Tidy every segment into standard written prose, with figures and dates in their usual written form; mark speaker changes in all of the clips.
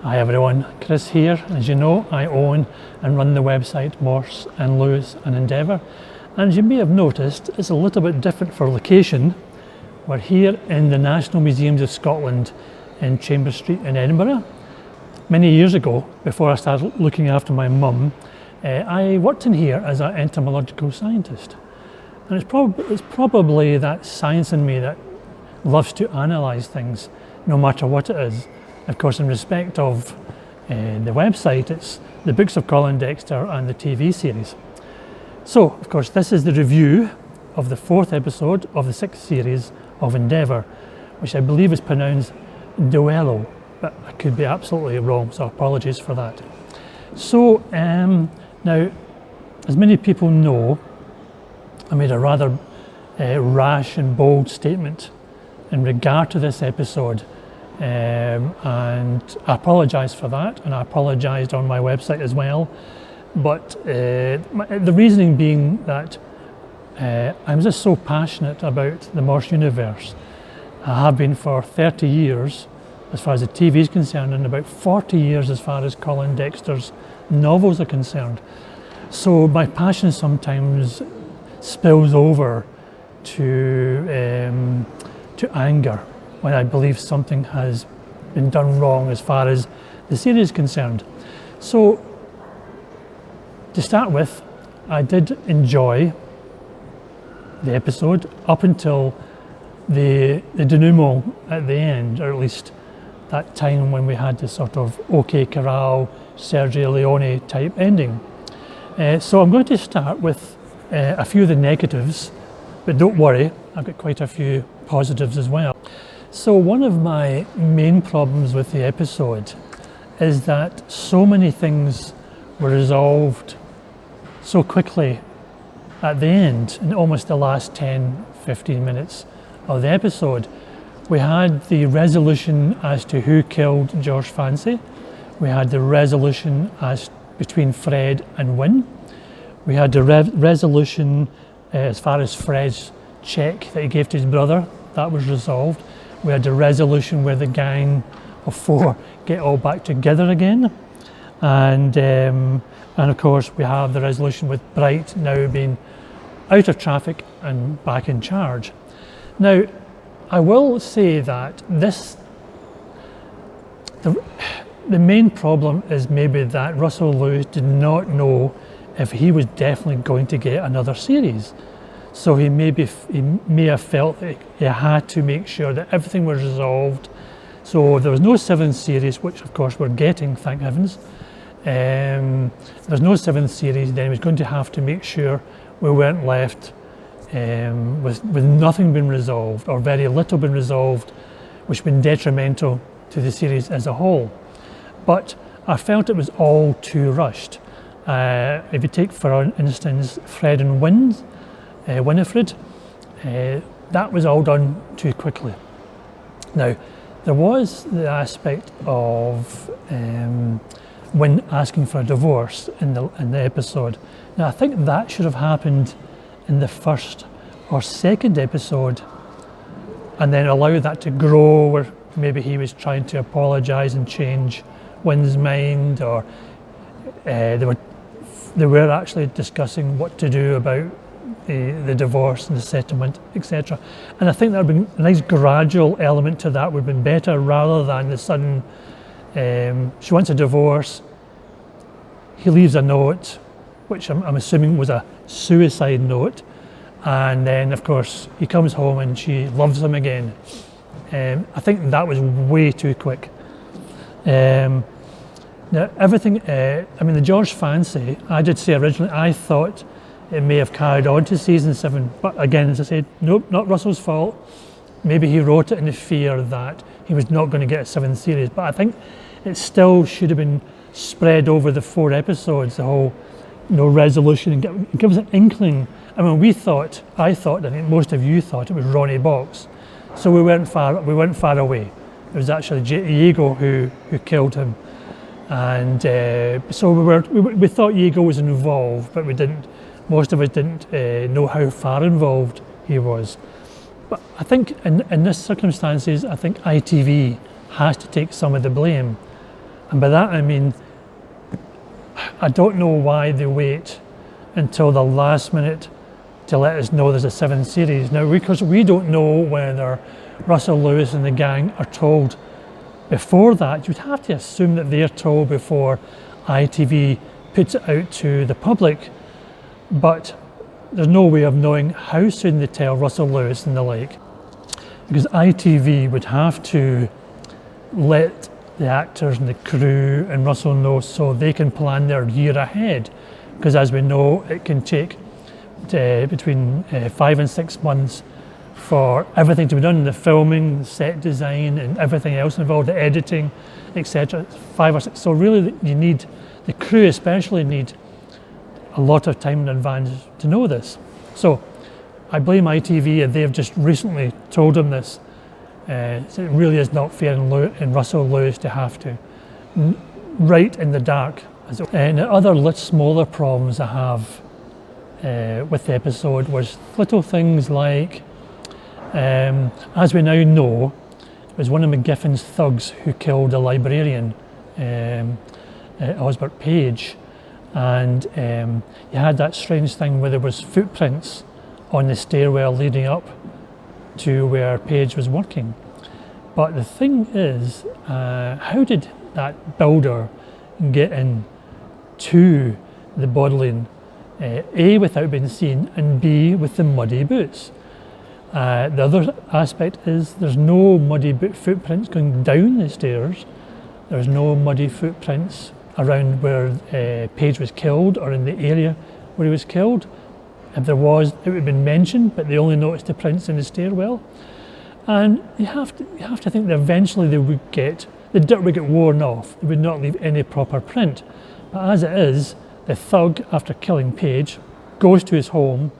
Speaker 1: Hi everyone, Chris here. As you know, I own and run the website Morse and Lewis and Endeavour. And as you may have noticed, it's a little bit different for location. We're here in the National Museums of Scotland in Chambers Street in Edinburgh. Many years ago, before I started looking after my mum, I worked in here as an entomological scientist. And it's probably that science in me that loves to analyse things, no matter what it is. Of course, in respect of the website, it's the books of Colin Dexter and the TV series. So, of course, this is the review of the 4th episode of the 6th series of Endeavour, which I believe is pronounced Degüello, but I could be absolutely wrong, so apologies for that. So, now, as many people know, I made a rather rash and bold statement in regard to this episode. And I apologise for that, and I apologised on my website as well. But the reasoning being that I'm just so passionate about the Morse universe. I have been for 30 years as far as the TV is concerned, and about 40 years as far as Colin Dexter's novels are concerned. So my passion sometimes spills over to anger when I believe something has been done wrong as far as the series is concerned. So, to start with, I did enjoy the episode up until the denouement at the end, or at least that time when we had this sort of OK Corral, Sergio Leone type ending. So I'm going to start with a few of the negatives, but don't worry, I've got quite a few positives as well. So one of my main problems with the episode is that so many things were resolved so quickly at the end, in almost the last 10-15 minutes of the episode. We had the resolution as to who killed George Fancy. We had the resolution as between Fred and Wynne. We had the resolution as far as Fred's cheque that he gave to his brother. That was resolved. We had the resolution where the gang of 4 get all back together again. And of course we have the resolution with Bright now being out of traffic and back in charge. Now, I will say that the main problem is maybe that Russell Lewis did not know if he was definitely going to get another series. So he may have felt that he had to make sure that everything was resolved. So there was no 7th series, which of course we're getting, thank heavens. There's no 7th series, then he was going to have to make sure we weren't left with nothing being resolved, or very little being resolved, which would be detrimental to the series as a whole. But I felt it was all too rushed. If you take, for instance, Fred and Winifred, that was all done too quickly. Now, there was the aspect of Wynne asking for a divorce in the episode. Now, I think that should have happened in the 1st or 2nd episode, and then allow that to grow, where maybe he was trying to apologise and change Wynne's mind, or they were actually discussing what to do about the divorce and the settlement, etc. And I think that would be a nice gradual element to that would have been better, rather than the sudden, she wants a divorce, he leaves a note, which I'm assuming was a suicide note, and then of course he comes home and she loves him again. I think that was way too quick. Now everything, the George Fancy, I did say originally, I thought it may have carried on to season 7, but again, as I said, nope, not Russell's fault. Maybe he wrote it in the fear that he was not going to get a 7th series, but I think it still should have been spread over the 4 episodes, the whole resolution, and give us an inkling. I mean, I think most of you thought it was Ronnie Box, so we weren't far away. It was actually Diego who killed him, and so we thought Diego was involved, but we didn't. Most of us didn't know how far involved he was. But I think in this circumstances, I think ITV has to take some of the blame. And by that I mean, I don't know why they wait until the last minute to let us know there's a 7th series. Now, because we don't know whether Russell Lewis and the gang are told before that, you'd have to assume that they're told before ITV puts it out to the public. But there's no way of knowing how soon they tell Russell Lewis and the like. Because ITV would have to let the actors and the crew and Russell know so they can plan their year ahead. Because as we know, it can take between 5 and 6 months for everything to be done, the filming, the set design and everything else involved, the editing, etc. 5 or 6. So really you need, the crew especially need a lot of time in advance to know this. So I blame ITV, and they've just recently told them this. So it really is not fair in Russell Lewis to have to write in the dark. And the other smaller problems I have with the episode was little things like, as we now know, it was one of McGiffin's thugs who killed a librarian, Osbert Page, and you had that strange thing where there was footprints on the stairwell leading up to where Page was working. But the thing is, how did that builder get in to the bodleian, A, without being seen, and B, with the muddy boots? The other aspect is there's no muddy boot footprints going down the stairs. There's no muddy footprints around where Page was killed or in the area where he was killed. If there was, it would have been mentioned, but they only noticed the prints in the stairwell. And you have to think that eventually the dirt would get worn off. They would not leave any proper print. But as it is, the thug, after killing Page, goes to his home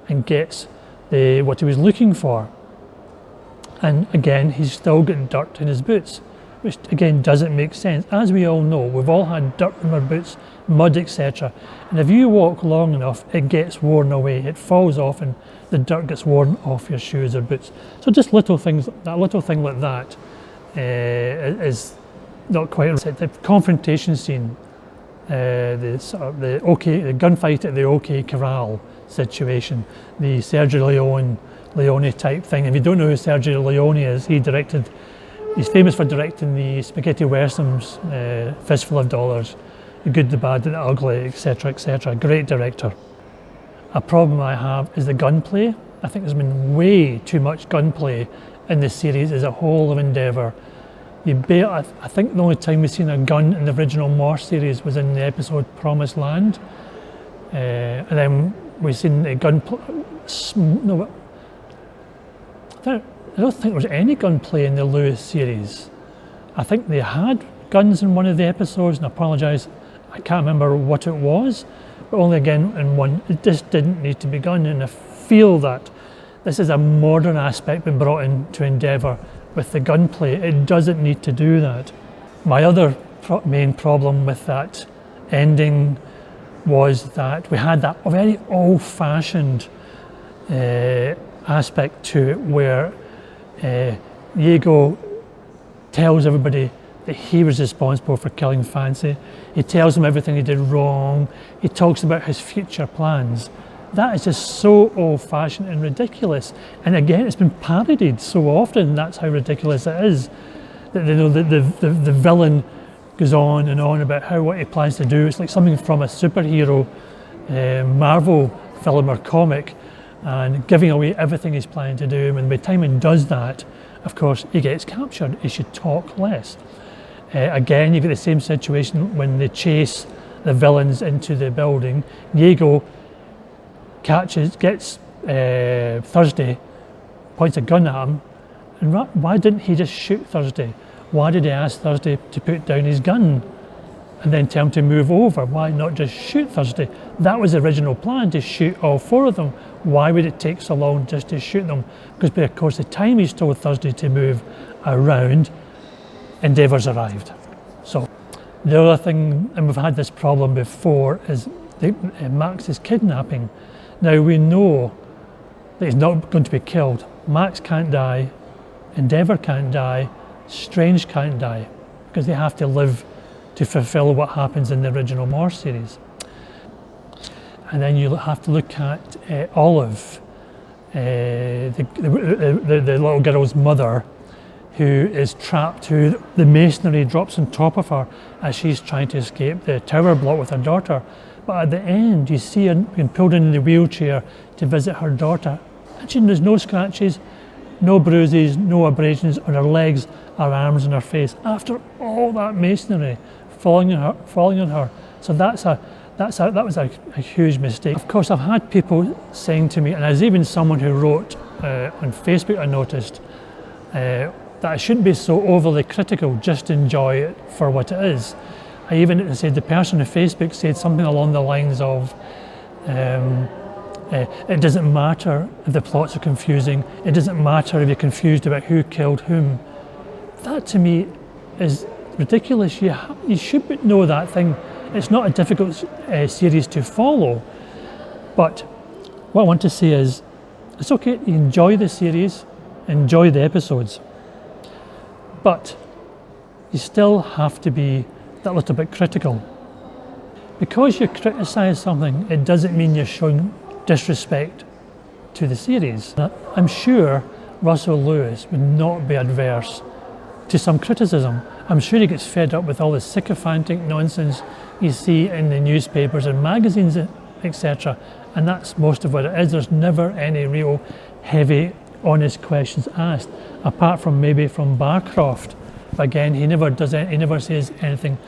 Speaker 1: and gets what he was looking for. And again, he's still got dirt in his boots, which again doesn't make sense. As we all know, we've all had dirt in our boots, mud, etc. And if you walk long enough, it gets worn away. It falls off and the dirt gets worn off your shoes or boots. So just little things, that little thing like that is not quite right. The confrontation scene, the gunfight at the OK Corral situation, the Sergio Leone type thing. If you don't know who Sergio Leone is, he's famous for directing the spaghetti westerns, Fistful of Dollars, The Good, the Bad, and the Ugly, etc., etc. Great director. A problem I have is the gunplay. I think there's been way too much gunplay in the series as a whole of Endeavour. I think the only time we've seen a gun in the original Morse series was in the episode Promised Land. And then we've seen a gunplay. No, I don't think there was any gunplay in the Lewis series. I think they had guns in one of the episodes, and I apologise, I can't remember what it was, but only again in one. It just didn't need to be done, and I feel that this is a modern aspect being brought into Endeavour with the gunplay. It doesn't need to do that. My other main problem with that ending was that we had that very old-fashioned aspect to it where Diego tells everybody that he was responsible for killing Fancy. He tells them everything he did wrong. He talks about his future plans. That is just so old-fashioned and ridiculous. And again, it's been parodied so often. That's how ridiculous it is. That the villain goes on and on about what he plans to do. It's like something from a superhero Marvel film or comic, and giving away everything he's planning to do. And by the time he does that, of course, he gets captured. He should talk less. Again, you get the same situation when they chase the villains into the building. Diego gets Thursday, points a gun at him, and why didn't he just shoot Thursday? Why did he ask Thursday to put down his gun and then tell him to move over? Why not just shoot Thursday? That was the original plan, to shoot all four of them. Why would it take so long just to shoot them? Because of course the time he's told Thursday to move around, Endeavour's arrived. So the other thing, and we've had this problem before, is Max's kidnapping. Now we know that he's not going to be killed. Max can't die, Endeavour can't die, Strange can't die, because they have to live to fulfil what happens in the original Moore series. And then you have to look at Olive, the little girl's mother, who is trapped, who the masonry drops on top of her as she's trying to escape the tower block with her daughter. But at the end, you see her being pulled in the wheelchair to visit her daughter. And there's no scratches, no bruises, no abrasions on her legs, her arms, and her face. After all that masonry falling on her. So that was a huge mistake. Of course, I've had people saying to me, and there's even someone who wrote on Facebook, I noticed, that I shouldn't be so overly critical, just enjoy it for what it is. I even said, the person on Facebook said something along the lines of, it doesn't matter if the plots are confusing, it doesn't matter if you're confused about who killed whom. That to me is ridiculous. You should know that thing. It's not a difficult series to follow, but what I want to say is, it's okay, you enjoy the series, enjoy the episodes, but you still have to be that little bit critical. Because you criticise something, it doesn't mean you're showing disrespect to the series. I'm sure Russell Lewis would not be adverse to some criticism. I'm sure he gets fed up with all the sycophantic nonsense you see in the newspapers and magazines, etc. And that's most of what it is. There's never any real heavy, honest questions asked, apart from maybe from Barcroft. But again, he never says anything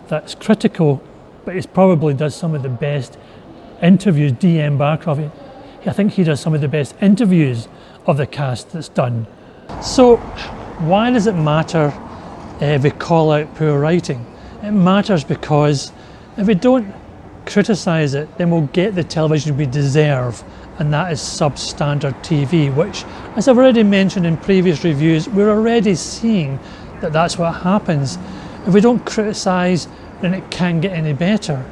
Speaker 1: that's critical, but he probably does some of the best interviews. DM Barcroft, I think he does some of the best interviews of the cast that's done. So why does it matter if we call out poor writing? It matters because if we don't criticise it, then we'll get the television we deserve, and that is substandard TV, which, as I've already mentioned in previous reviews, we're already seeing that that's what happens. If we don't criticise, then it can't get any better.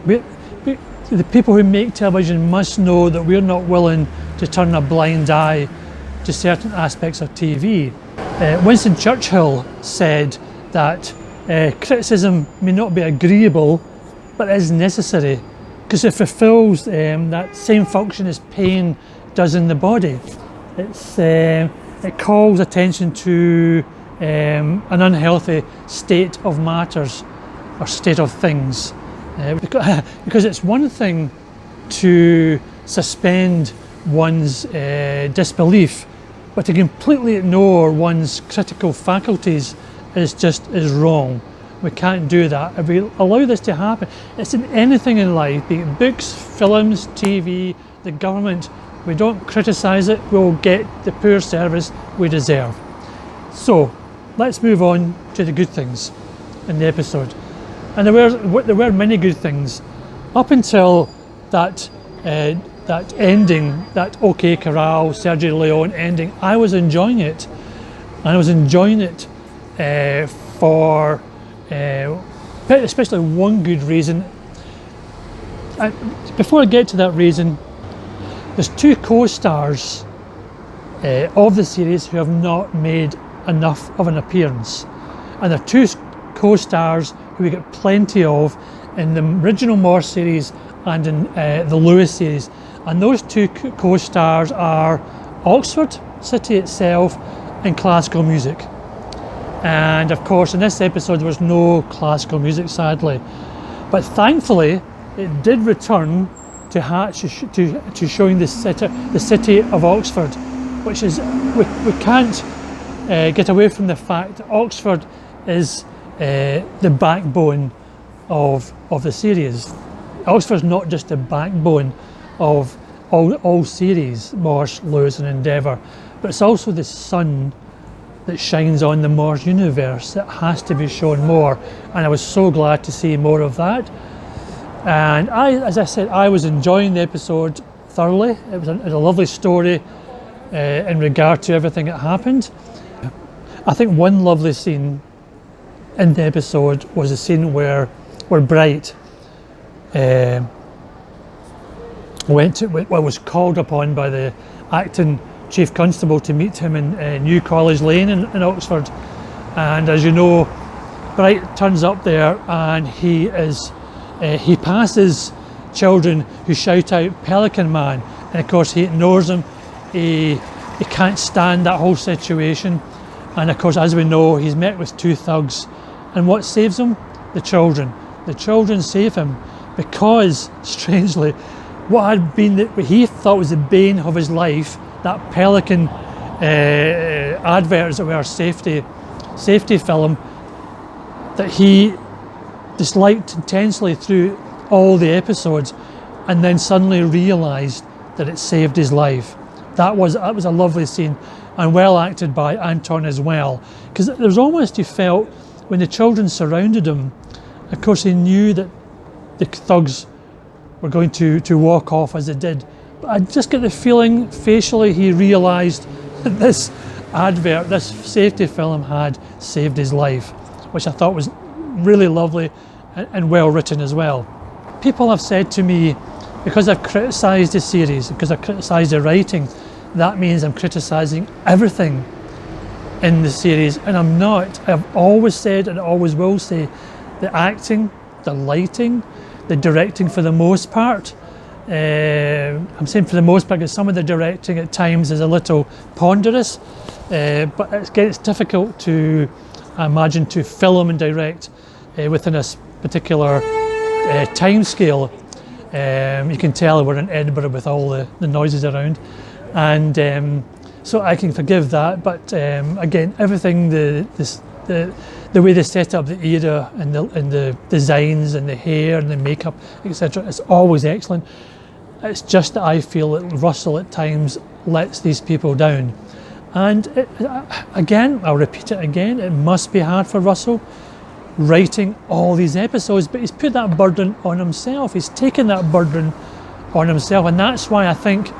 Speaker 1: The people who make television must know that we're not willing to turn a blind eye to certain aspects of TV. Winston Churchill said that criticism may not be agreeable, but is necessary, because it fulfills that same function as pain does in the body. It calls attention to an unhealthy state of matters or state of things. Because it's one thing to suspend one's disbelief, but to completely ignore one's critical faculties is wrong. We can't do that. If we allow this to happen, it's in anything in life, be it books, films, TV, the government, we don't criticise it, we'll get the poor service we deserve. So let's move on to the good things in the episode. And there were many good things up until that ending, that OK Corral, Sergio Leone ending. I was enjoying it, and I was enjoying it for especially one good reason. Before I get to that reason, there's two co-stars of the series who have not made enough of an appearance, and there are two co-stars who we get plenty of in the original Moore series and in the Lewis series, and those two co-stars are Oxford City itself and classical music. And of course in this episode there was no classical music, sadly, but thankfully it did return to showing the city of Oxford, which is, we can't get away from the fact that Oxford is the backbone of the series. Oxford's not just the backbone of all series, Morse, Lewis and Endeavour, but it's also the sun that shines on the Morse universe that has to be shown more, and I was so glad to see more of that. And as I said, I was enjoying the episode thoroughly. It was a lovely story in regard to everything that happened. I think one lovely scene in the episode was a scene where Bright was called upon by the acting chief constable to meet him in New College Lane in Oxford. And as you know, Bright turns up there and he passes children who shout out Pelican Man, and of course he ignores them. He can't stand that whole situation, and of course, as we know, he's met with two thugs, and what saves him? The children. The children save him because, strangely, what had been what he thought was the bane of his life, that Pelican advert, as it were, safety film, that he disliked intensely through all the episodes, and then suddenly realised that it saved his life. That was a lovely scene, and well acted by Anton as well, because there was almost, you felt, when the children surrounded him, of course he knew that the thugs were going to walk off as they did, but I just get the feeling facially he realised that this advert, this safety film had saved his life, which I thought was really lovely and well written as well. People have said to me, because I've criticised the series, because I've criticised the writing, that means I'm criticising everything in the series, and I'm not. I've always said, and always will say, the acting, the lighting, the directing for the most part, I'm saying for the most part because some of the directing at times is a little ponderous, but it's difficult to, I imagine, to film and direct within a particular time scale. You can tell we're in Edinburgh with all the noises around, and so I can forgive that, but again, everything, the way they set up the era and the designs and the hair and the makeup, etc., is always excellent. It's just that I feel that Russell at times lets these people down, and again, I'll repeat it again, it must be hard for Russell writing all these episodes, but he's put that burden on himself. He's taken that burden on himself, and that's why I think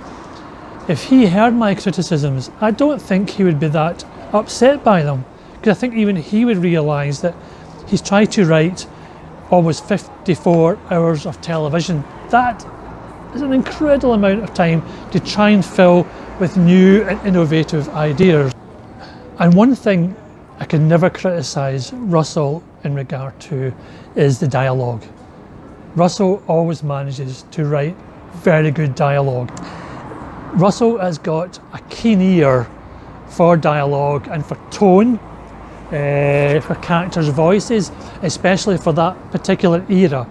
Speaker 1: if he heard my criticisms, I don't think he would be that upset by them, because I think even he would realise that he's tried to write almost 54 hours of television. That is an incredible amount of time to try and fill with new and innovative ideas. And one thing I can never criticise Russell in regard to is the dialogue. Russell always manages to write very good dialogue. Russell has got a keen ear for dialogue and for tone, for characters' voices, especially for that particular era,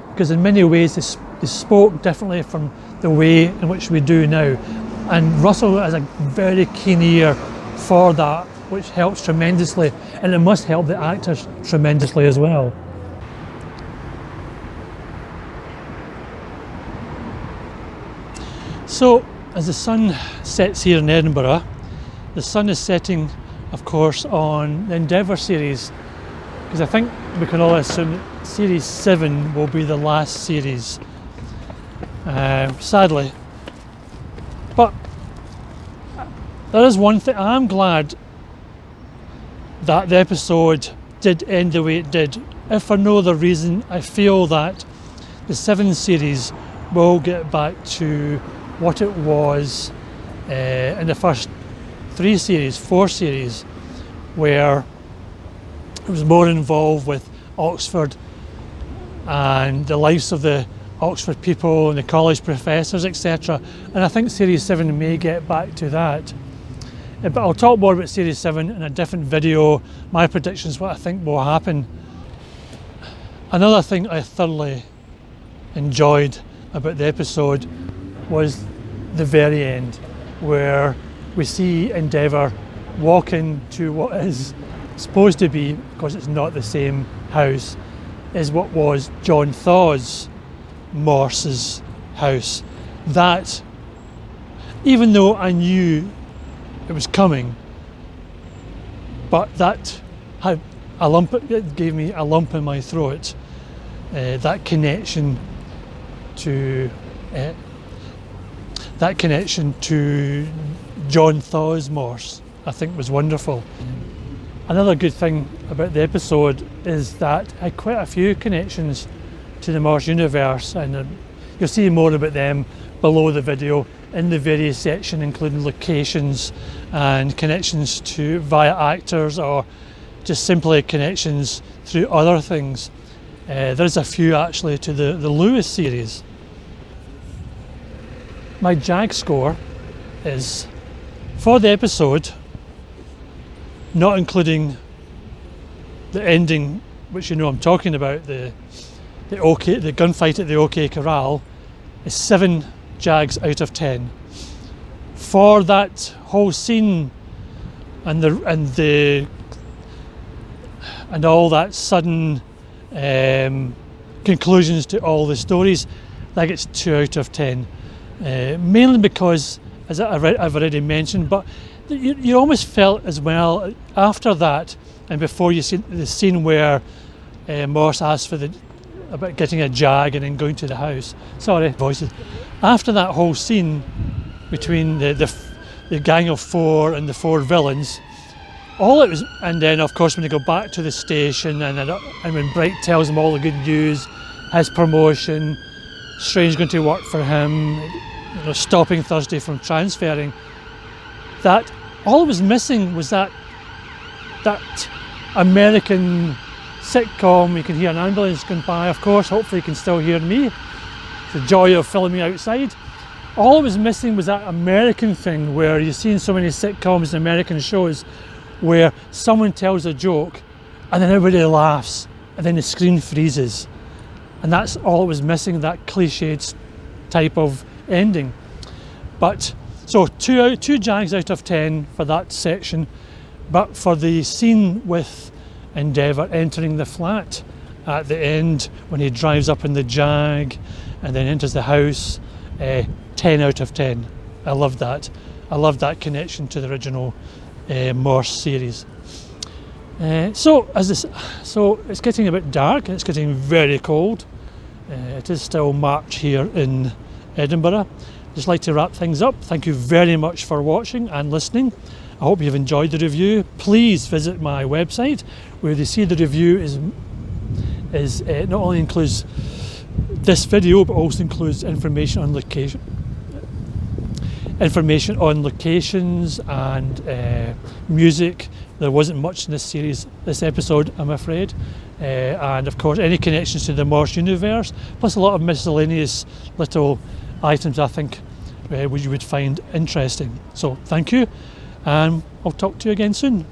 Speaker 1: because in many ways they spoke differently from the way in which we do now. And Russell has a very keen ear for that, which helps tremendously, and it must help the actors tremendously as well. So, as the sun sets here in Edinburgh, the sun is setting, of course, on the Endeavour series, because I think we can all assume that Series 7 will be the last series, sadly. But there is one thing, I'm glad that the episode did end the way it did. If for no other reason, I feel that the 7 series will get back to what it was in the first 4 series, where it was more involved with Oxford and the lives of the Oxford people and the college professors, etc. And I think Series 7 may get back to that. But I'll talk more about Series 7 in a different video, my predictions, what I think will happen. Another thing I thoroughly enjoyed about the episode was the very end, where we see Endeavour walk into what is supposed to be, because it's not the same house, is what was John Thaw's, Morse's house. That, even though I knew it was coming, but that had it gave me a lump in my throat. That connection to John Thaw's Morse, I think, was wonderful. Another good thing about the episode is that I had quite a few connections to the Morse universe, and you'll see more about them below the video in the various section, including locations and connections to via actors or just simply connections through other things. There's a few actually to the Lewis series. My JAG score is, for the episode, not including the ending, which you know I'm talking about, the gunfight at the OK Corral, is 7 JAGs out of 10. For that whole scene and all that sudden conclusions to all the stories, like it's 2 out of 10. Mainly because, as I've already mentioned, but you almost felt as well after that, and before you see the scene where Morse asked about getting a JAG and then going to the house. Sorry, voices. After that whole scene between the gang of 4 and the 4 villains, all it was, and then of course when they go back to the station and when Bright tells them all the good news, his promotion, Strange going to work for him, stopping Thursday from transferring, that all it was missing was that American sitcom. You can hear an ambulance going by, of course, hopefully you can still hear me. It's the joy of filming outside. All it was missing was that American thing where you've seen so many sitcoms and American shows where someone tells a joke and then everybody laughs and then the screen freezes. And that's all it was missing, that cliched type of ending. But, so 2 JAGs out of 10 for that section, but for the scene with Endeavour entering the flat at the end when he drives up in the Jag and then enters the house, 10 out of 10. I love that. I love that connection to the original Morse series. So it's getting a bit dark, it's getting very cold. It is still March here in Edinburgh. Just like to wrap things up. Thank you very much for watching and listening. I hope you've enjoyed the review. Please visit my website where you see the review is not only includes this video but also includes information on locations and music. There wasn't much in this episode, I'm afraid, and of course any connections to the Morse universe, plus a lot of miscellaneous little items I think which you would find interesting. So thank you, and I'll talk to you again soon.